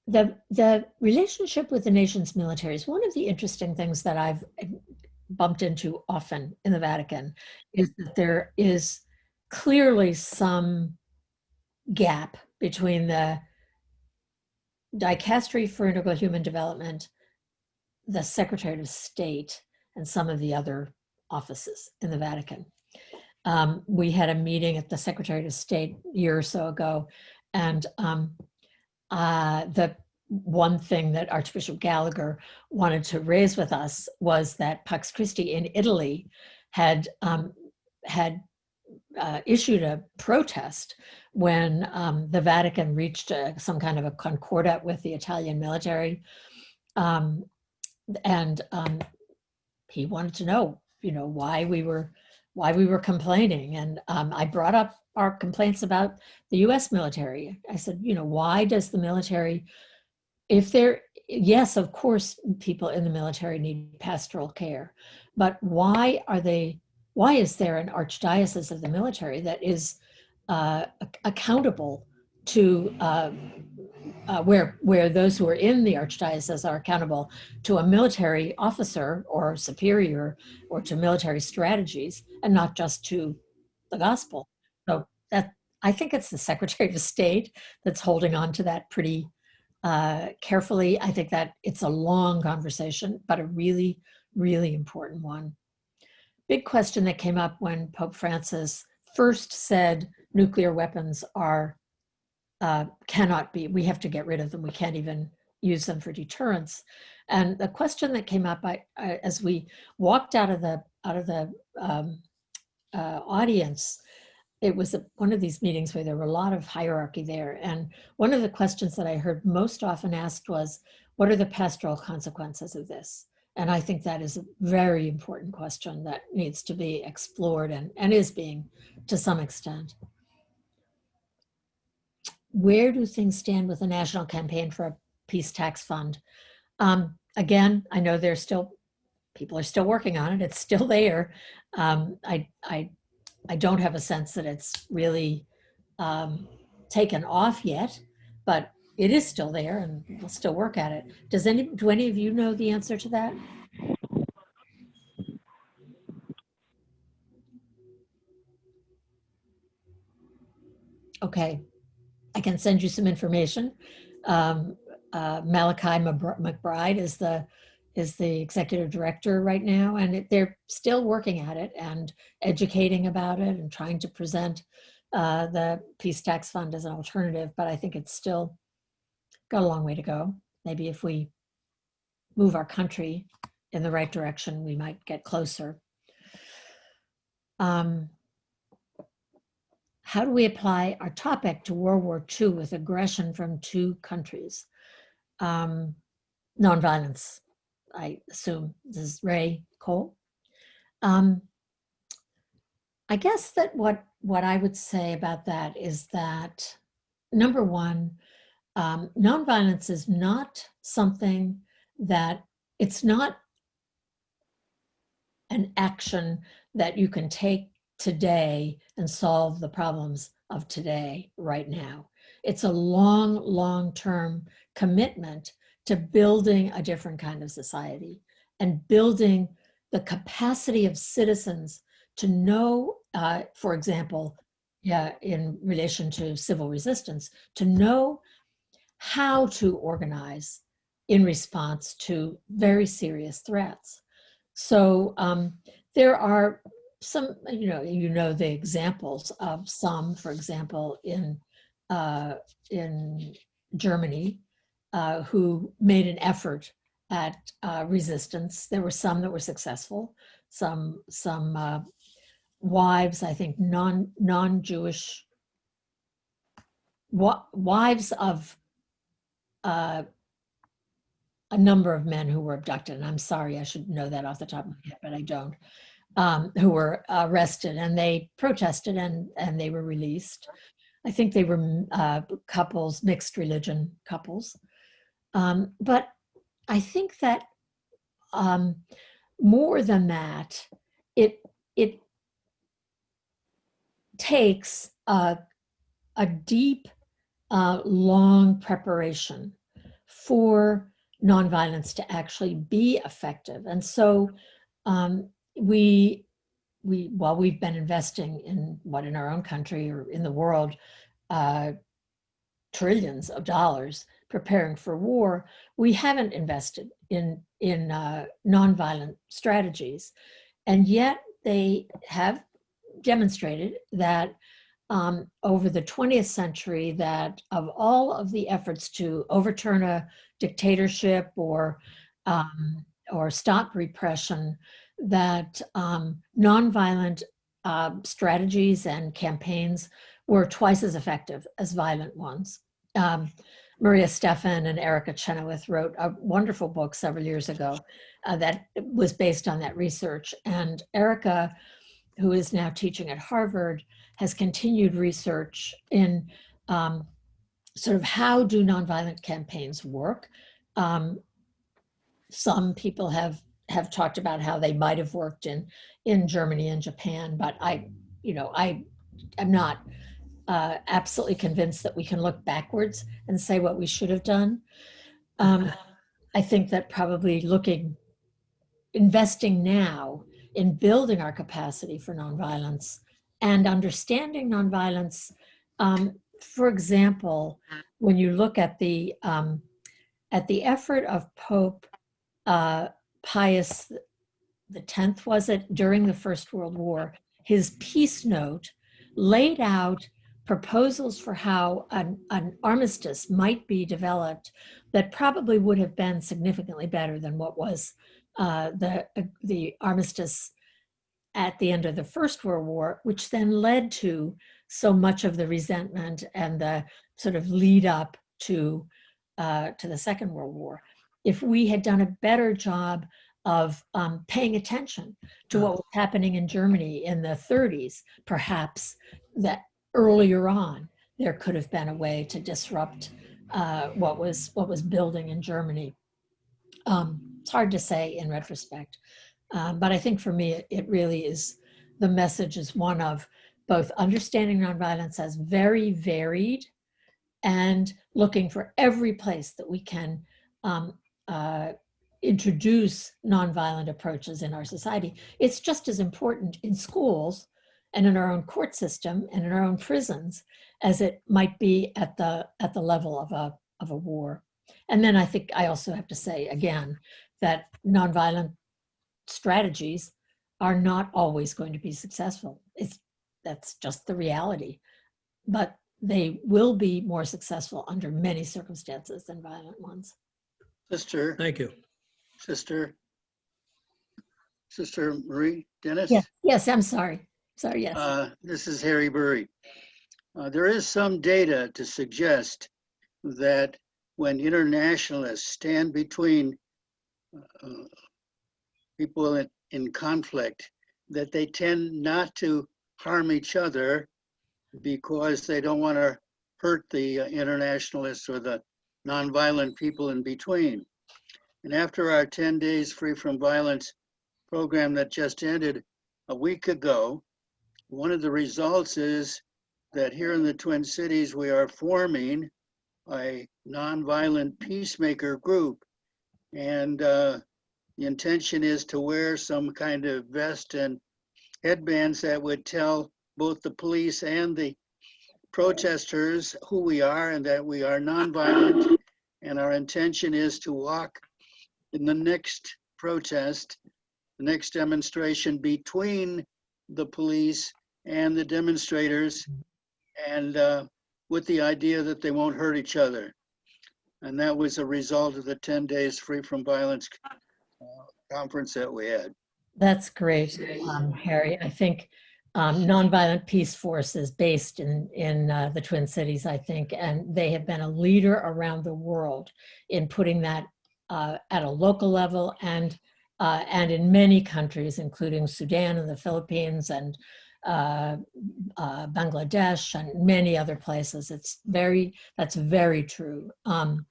The relationship with the nation's military is one of the interesting things that I've bumped into often in the Vatican, is that there is clearly some gap between the Dicastery for Integral Human Development, the Secretary of State, and some of the other offices in the Vatican. We had a meeting at the Secretary of State a year or so ago, and the one thing that Archbishop Gallagher wanted to raise with us was that Pax Christi in Italy had issued a protest when the Vatican reached some kind of a concordat with the Italian military, and he wanted to know, why we were complaining, and I brought up our complaints about the U.S. military. I said, why does the military, yes, of course, people in the military need pastoral care, but why is there an archdiocese of the military that is accountable to where those who are in the archdiocese are accountable to a military officer or superior or to military strategies and not just to the gospel? So that, I think it's the Secretary of State that's holding on to that pretty carefully. I think that it's a long conversation, but a really, really important one. Big question that came up when Pope Francis first said nuclear weapons cannot be, we have to get rid of them. We can't even use them for deterrence. And the question that came up as we walked out of the audience, it was one of these meetings where there were a lot of hierarchy there. And one of the questions that I heard most often asked was, what are the pastoral consequences of this? And I think that is a very important question that needs to be explored and is being to some extent. Where do things stand with the national campaign for a peace tax fund? Again, I know people are still working on it. It's still there. I don't have a sense that it's really taken off yet, but it is still there and we'll still work at it. Do any of you know the answer to that? Okay, I can send you some information. Malachi McBride is the executive director right now, and they're still working at it and educating about it and trying to present the Peace Tax Fund as an alternative, but I think it's still got a long way to go. Maybe if we move our country in the right direction, we might get closer. How do we apply our topic to World War II with aggression from two countries? Nonviolence, I assume. This is Ray Cole. I guess that what I would say about that is that, number one, nonviolence is not something that, it's not an action that you can take today and solve the problems of today, right now. It's a long-term commitment to building a different kind of society and building the capacity of citizens to know, for example, in relation to civil resistance, to know how to organize in response to very serious threats. So there are some, the examples of some, for example, in Germany, who made an effort at resistance. There were some that were successful. Some wives, I think, non-Jewish wives of a number of men who were abducted, and I'm sorry, I should know that off the top of my head, but I don't, who were arrested, and they protested and they were released. I think they were couples, mixed religion couples. But I think that more than that, it takes a deep, long preparation for nonviolence to actually be effective. And so while we've been investing in our own country or in the world, trillions of dollars preparing for war, we haven't invested in nonviolent strategies. And yet they have demonstrated that over the 20th century, that of all of the efforts to overturn a dictatorship or stop repression, that nonviolent strategies and campaigns were twice as effective as violent ones. Maria Stephan and Erica Chenoweth wrote a wonderful book several years ago that was based on that research. And Erica, who is now teaching at Harvard, has continued research in sort of how do nonviolent campaigns work. Some people have talked about how they might have worked in Germany and Japan, but I'm not absolutely convinced that we can look backwards and say what we should have done. I think that probably investing now in building our capacity for nonviolence and understanding nonviolence. For example, when you look at the effort of Pope Pius X, was it, during the First World War, his peace note laid out proposals for how an armistice might be developed that probably would have been significantly better than what was the armistice at the end of the First World War, which then led to so much of the resentment and the sort of lead up to the Second World War. If we had done a better job of paying attention to what was happening in Germany in the 30s, perhaps that earlier on there could have been a way to disrupt what was building in Germany. It's hard to say in retrospect, but I think for me it really is, the message is one of both understanding nonviolence as very varied and looking for every place that we can introduce nonviolent approaches in our society. It's just as important in schools and in our own court system and in our own prisons as it might be at the level of a war. And then I think I also have to say again that nonviolent strategies are not always going to be successful. That's just the reality. But they will be more successful under many circumstances than violent ones. Sister. Thank you. Sister Marie Dennis? Yes, I'm sorry. Sorry, yes. This is Harry Burry. There is some data to suggest that when internationalists stand between people in conflict, that they tend not to harm each other because they don't want to hurt the internationalists or the nonviolent people in between. And after our 10 days free from violence program that just ended a week ago, one of the results is that here in the Twin Cities, we are forming a nonviolent peacemaker group. And the intention is to wear some kind of vest and headbands that would tell both the police and the protesters who we are and that we are nonviolent. And our intention is to walk in the next protest, the next demonstration, between the police and the demonstrators, and with the idea that they won't hurt each other. And that was a result of the 10 days free from violence conference that we had. That's great, Harry. I think Nonviolent Peace Force is based in the Twin Cities, I think, and they have been a leader around the world in putting that at a local level and in many countries, including Sudan and the Philippines and Bangladesh and many other places. That's very true. And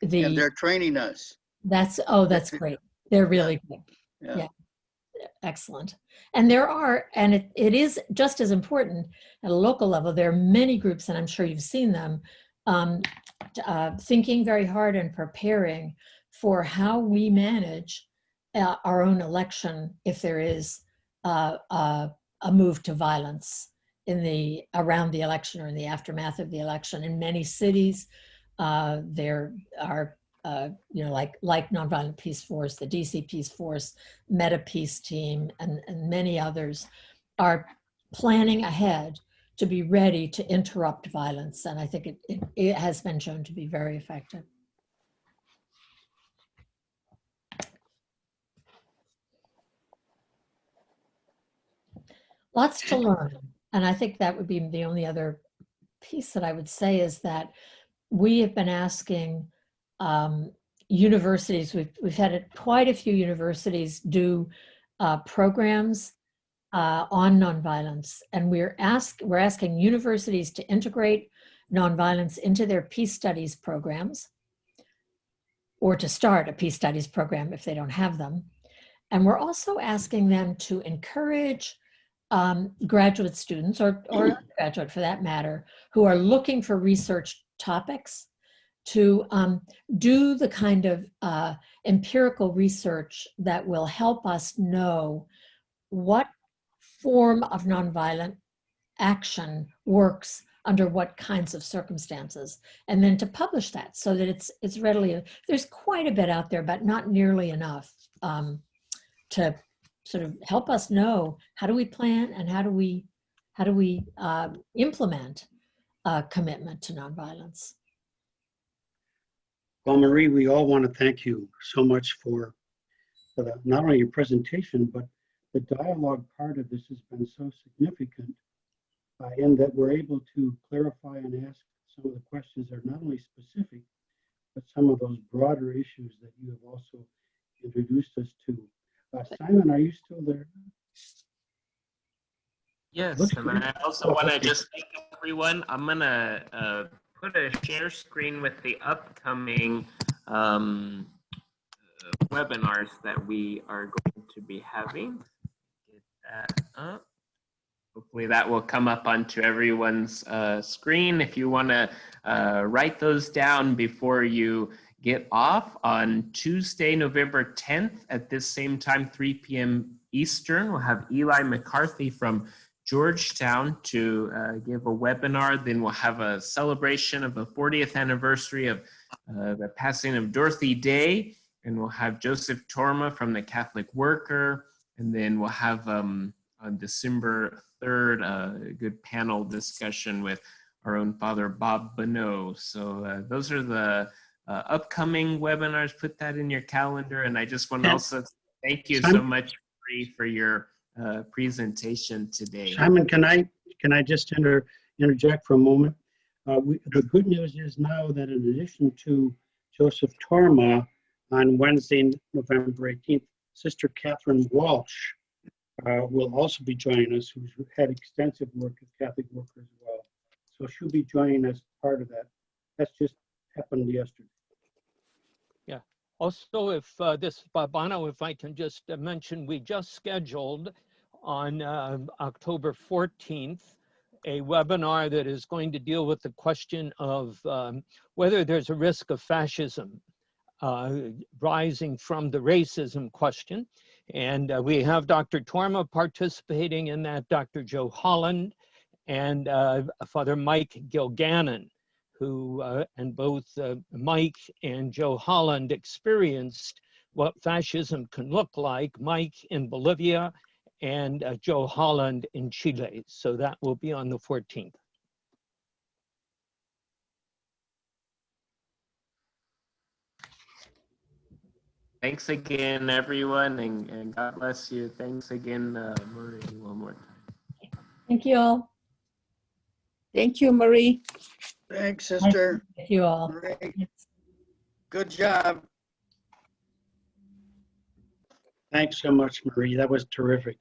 they're training us. That's great. They're really good. Yeah. Excellent. And it is just as important at a local level. There are many groups, and I'm sure you've seen them, thinking very hard and preparing for how we manage our own election if there is a move to violence around the election or in the aftermath of the election. In many cities, there are like Nonviolent Peace Force, the DC Peace Force, Meta Peace Team, and many others are planning ahead to be ready to interrupt violence. And I think it has been shown to be very effective. Lots to learn. And I think that would be the only other piece that I would say is that we have been asking universities, we've had quite a few universities do programs on nonviolence, and we're asking universities to integrate nonviolence into their peace studies programs, or to start a peace studies program if they don't have them. And we're also asking them to encourage graduate students or undergraduate for that matter, who are looking for research topics to do the kind of empirical research that will help us know what form of nonviolent action works under what kinds of circumstances, and then to publish that so that it's readily, there's quite a bit out there, but not nearly enough to sort of help us know how do we plan and how do we implement a commitment to nonviolence. Well, Marie, we all want to thank you so much for not only your presentation, but the dialogue part of this has been so significant in that we're able to clarify and ask some of the questions that are not only specific, but some of those broader issues that you have also introduced us to. Simon, are you still there? Yes, and I also want to just thank everyone. I'm going to put a share screen with the upcoming webinars that we are going to be having. Get that up. Hopefully that will come up onto everyone's screen. If you want to write those down before you get off, on Tuesday, November 10th at this same time, 3 p.m. Eastern, we'll have Eli McCarthy from Georgetown to give a webinar. Then we'll have a celebration of the 40th anniversary of the passing of Dorothy Day. And we'll have Joseph Torma from the Catholic Worker. And then we'll have on December 3rd, a good panel discussion with our own Father Bob Bonneau. So those are the upcoming webinars. Put that in your calendar. And I just want to also thank you so much, Marie, for your presentation today. Simon, can I just interject for a moment? The good news is now that in addition to Joseph Torma, on Wednesday, November 18th, Sister Catherine Walsh will also be joining us, who's had extensive work with Catholic Workers as well. So she'll be joining us part of that. That's just happened yesterday. Yeah. Also, if this, Bono, if I can just mention, we just scheduled on October 14th a webinar that is going to deal with the question of whether there's a risk of fascism rising from the racism question. And we have Dr. Torma participating in that, Dr. Joe Holland, and Father Mike Gilgannon, who, and both Mike and Joe Holland experienced what fascism can look like, Mike in Bolivia and Joe Holland in Chile. So that will be on the 14th. Thanks again, everyone, and God bless you. Thanks again, Marie, one more time. Thank you all. Thank you, Marie. Thanks, sister. Thank you all. Great. Good job. Thanks so much, Marie. That was terrific.